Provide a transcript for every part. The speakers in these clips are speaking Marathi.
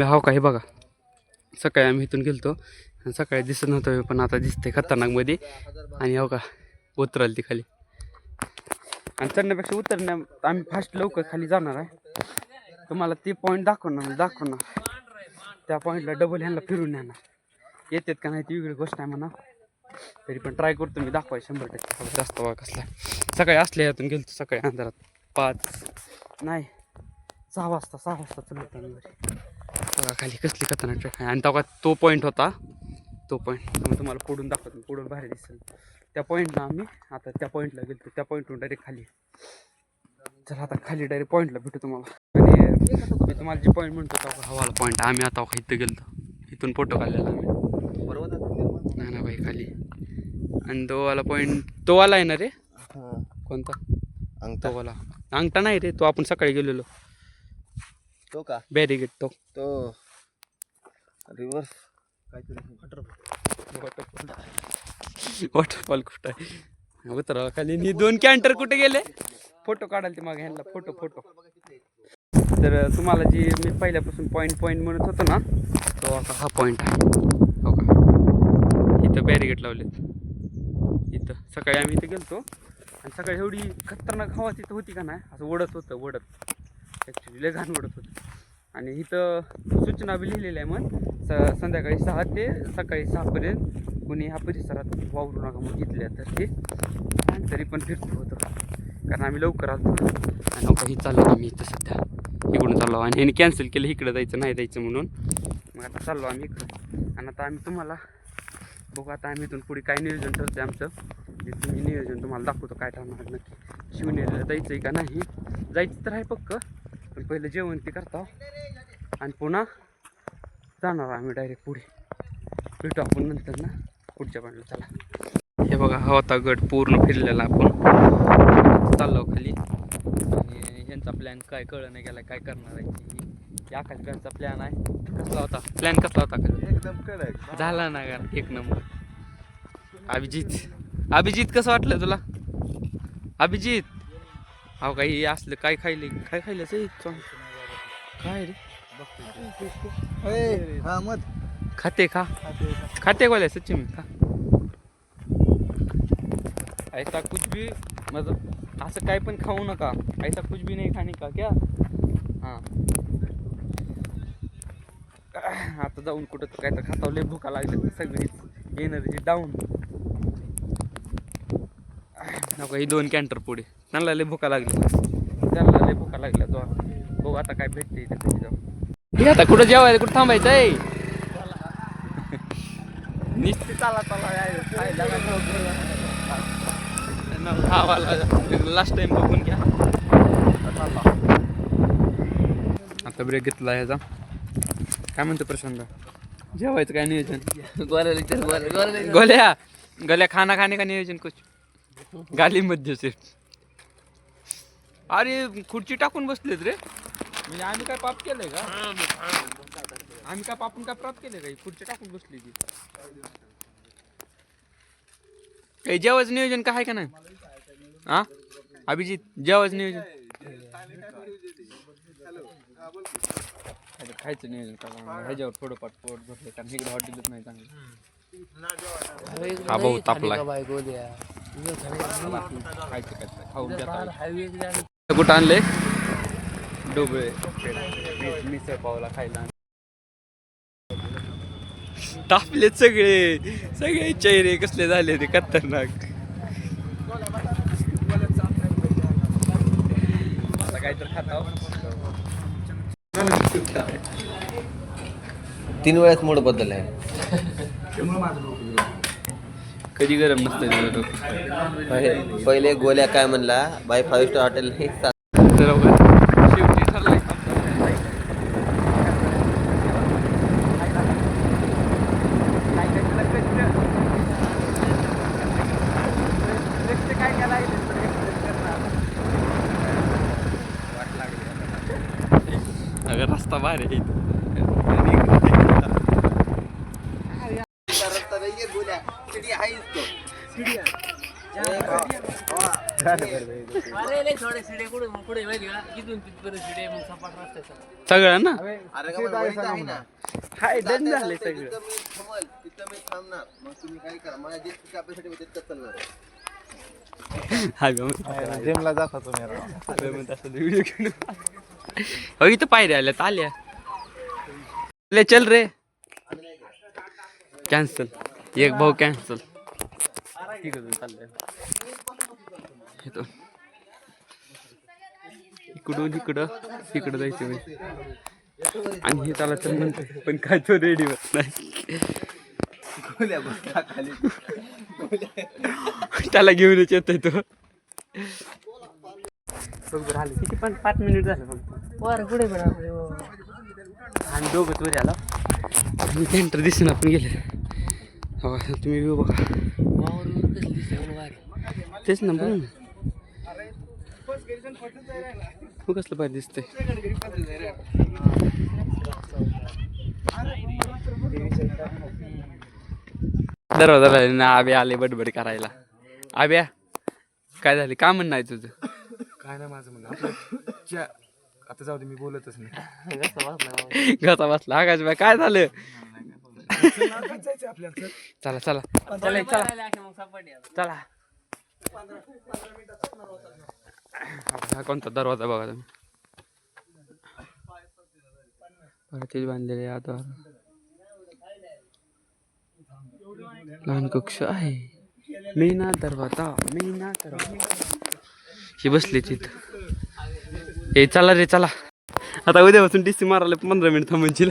हो का हे बघा, सकाळी आम्ही इथून गेलतो आणि सकाळी दिसत नव्हतं पण आता दिसतंय खतरनाकमध्ये. आणि हो का उतरल ती खाली आणि चढण्यापेक्षा उतरण्या आम्ही फास्ट लवकर खाली जाणार आहे. तुम्हाला ती पॉईंट दाखवणार त्या पॉईंटला डबल ह्यांना फिरून नेणार. येतात का नाही ती वेगळी गोष्ट आहे म्हणा, तरी पण ट्राय करतो मी दाखवाय 100%. जास्त बघा कसला सकाळी असल्या यातून गेलतो सकाळी अंधारात 6 वाजता चलत आम्ही घरी. बघा खाली कसली खतरनाक ट्रॅक आहे. आणि तेव्हा तो पॉईंट होता, तो पॉईंट तुम्हाला पुढून दाखवतो, पुढून बाहेर दिसेल त्या पॉईंटला आम्ही आता त्या पॉईंटला गेलो. त्या पॉईंटवरून डायरेक्ट खाली. चला आता खाली डायरेक्ट पॉईंटला भेटू तुम्हाला. आणि मी तुम्हाला जे पॉईंट म्हणतो तो हवाला पॉईंट आम्ही आता इथं गेलो, इथून फोटो काढलेला आम्ही. नाही ना भाई खाली. आणि तो वाला पॉईंट तो वाला आहे ना रे, कोणता तो वाला अंगठा नाही रे, तो आपण सकाळी गेलेलो तो का बॅरिगेट, तो रिव्हर्स वॉटरफॉल कुठं आहे उतरा खाली. नि 2 कॅन्टर कुठे गेले, फोटो काढाल ते मागे ह्यांना फोटो. तर तुम्हाला जी मी पहिल्यापासून पॉईंट म्हणत होतो ना, तो आता हा पॉईंट आहे. हो का इथं बॅरिगेट लावलेत. इथं सकाळी आम्ही इथं गेलतो आणि सकाळी एवढी खतरनाक हवा तिथं होती का नाही, असं ओढत ॲक्च्युली लय घाण ओढत होतं. आणि इथं सूचना बी लिहिलेल्या आहे मग संध्याकाळी 6 ते सकाळी 6पर्यंत कोणी ह्या परिसरात वावरू नका मग इथल्या. तर ते तरी पण फिरतो होतं कारण आम्ही लवकर आलो. आणि नका चाललो आम्ही इथं सध्या इकडून चाललो आणि ह्याने कॅन्सल केलं इकडं नाही जायचं म्हणून. मग आता चाललो आम्ही इकडं. आणि आता आम्ही तुम्हाला बघू आता आम्ही इथून पुढे काय नियोजन ठरतं आमचं ते तुम्ही नियोजन तुम्हाला दाखवतो काय ठरणार नक्की. शिवनेरीला जायचं आहे का नाही, जायचं तर आहे पक्क, पण पहिलं जेवण ते करता आणि पुन्हा जाणार आम्ही डायरेक्ट पुढे. भेटू आपण नंतर ना पुढच्या पॉईंटला. चला हे बघा हा होता गड पूर्ण फिरलेला. आपण चाललो खाली आणि ह्यांचा प्लॅन काय कळलं नाही गेला, काय करणार आहे. आकाशगडचा प्लॅन आहे. कसला होता प्लॅन, कसला होता एकदम कडक झाला ना का 1 नंबर. अभिजित कसं वाटलं तुला अभिजित? हो काही असलं काय खायलं काय रे खाते बोला सच्ची मी खा. ऐसा कुछ भी मतलब असं काय पण खाऊ नका, ऐसा कुछ भी नाही खाणे का क्या. हां आता जाऊन कुठं तर काय तर खाताव, लय भुका लागली सगळीच एनर्जी डाऊन. नको ही 2 कॅन्टर पुढे त्यांना लय भुका लागली, तो बघू आता काय भेटते इथे कधी जाऊ. आता कुठं जेवायचं, कुठं थांबायचं आहे. निश्चित चला लास्ट टाइम बघून घ्या. आता ब्रेक घेतला ह्याचा. काय म्हणतो प्रशांत, जेवायचं काय नियोजन? गोल्या खाना खाने का नियोजन कुछ गाली मध्ये से. अरे खुर्ची टाकून बसलेत रे, म्हणजे आम्ही काय पाप केलंय का? आम्ही काय पापून काय प्राप्त केलंय का? खुर्ची टाकून बसली ती. काही जेवायचं नियोजन काय आहे का नाही? हा अभिजित जेवायचं नियोजन खायचं नियोजन का? ह्याच्यावर थोडंफार पोट भरले कारण इकडे हॉटेलच नाही चांगलं. हा भाऊ तापलाय. खायचं काय खाऊन कुठं आणले डोबळे मिसळ पावला खायला. तापलेत सगळे चेहरे कसले झाले ते खतरनाक. आता काय तर खाताव 3 वेळाच मोड बदल आहे. कधी गरम नसतं. पहिले गोल्या काय म्हणला बाय 5 स्टार हॉटेल हे शेवटी ठरलंय. अगर रस्ता बाहेर आहे सगळं ना अरे का बरं, वरती आहे ना. हाय डन झाले तिथं सगळं. मी थांबल, तिथं मी थांबणार. मग तुम्ही काय करा, माझ्या जे चुकी आपल्यासाठी होते तितकंच चालणार आहे. जिमला जाता तुम्ही व्हिडिओ घेऊन हो इथं पायऱ्या आल्यात आल्या ले चल रे कॅन्सल एक भाऊ कॅन्सल ठीक आहे चाललंय इकडून इकडं जायचं मी आणि हे त्याला तर म्हणतोय पण काय तो रेडी होत नाही गोल्या बसला खाली. त्याला घेऊनच येतोय तो बघ राहिले किती पण 5 मिनिट झालं फक्त आणि दोघंच वर आला आणि कॅन्टर दिसून आपण गेले हो तुम्ही व्यू बघा तेच ना बघ तू कसलं पाहिजे दिसतंय दरवाजा ना आब्या आले बडबड करायला आब्या काय झाले का म्हणणं आहे तुझं काय नाही माझं म्हणणं आता जाऊ दे मी बोलतच नाही घसा बसला आकाश बाय काय झालं आपल्याला चला चला चला चला हा कोणता दरवाजा बघा तुम्ही तेच बांधलेले आता लहान कक्ष आहे मीना दरवाजा ही बसली तिथं हे चला रे चला आता उद्यापासून डीसी मारायला 15 मिनिट थांबायची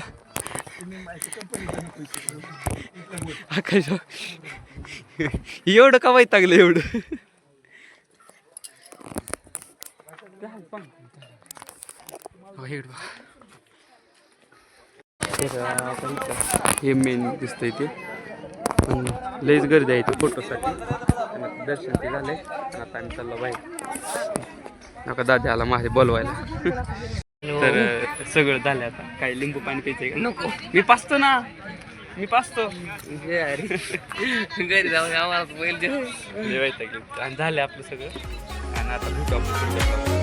आकाश एवढं का वैतागलं एवढं हे मेन दिसतंय ते पण लईच गर्दी आहे ते फोटोसाठी दर्शन ते झालंय आता आम्ही चाललो बाहेर नका दादा आला माझे बोलवायला तर सगळं झालं आता काय लिंबू पाणी प्यायचंय का नको मी पाचतो ना मी पाचतो घरी जाऊन आम्हाला आणि झालं आपलं सगळं आणि आता भेटू आपण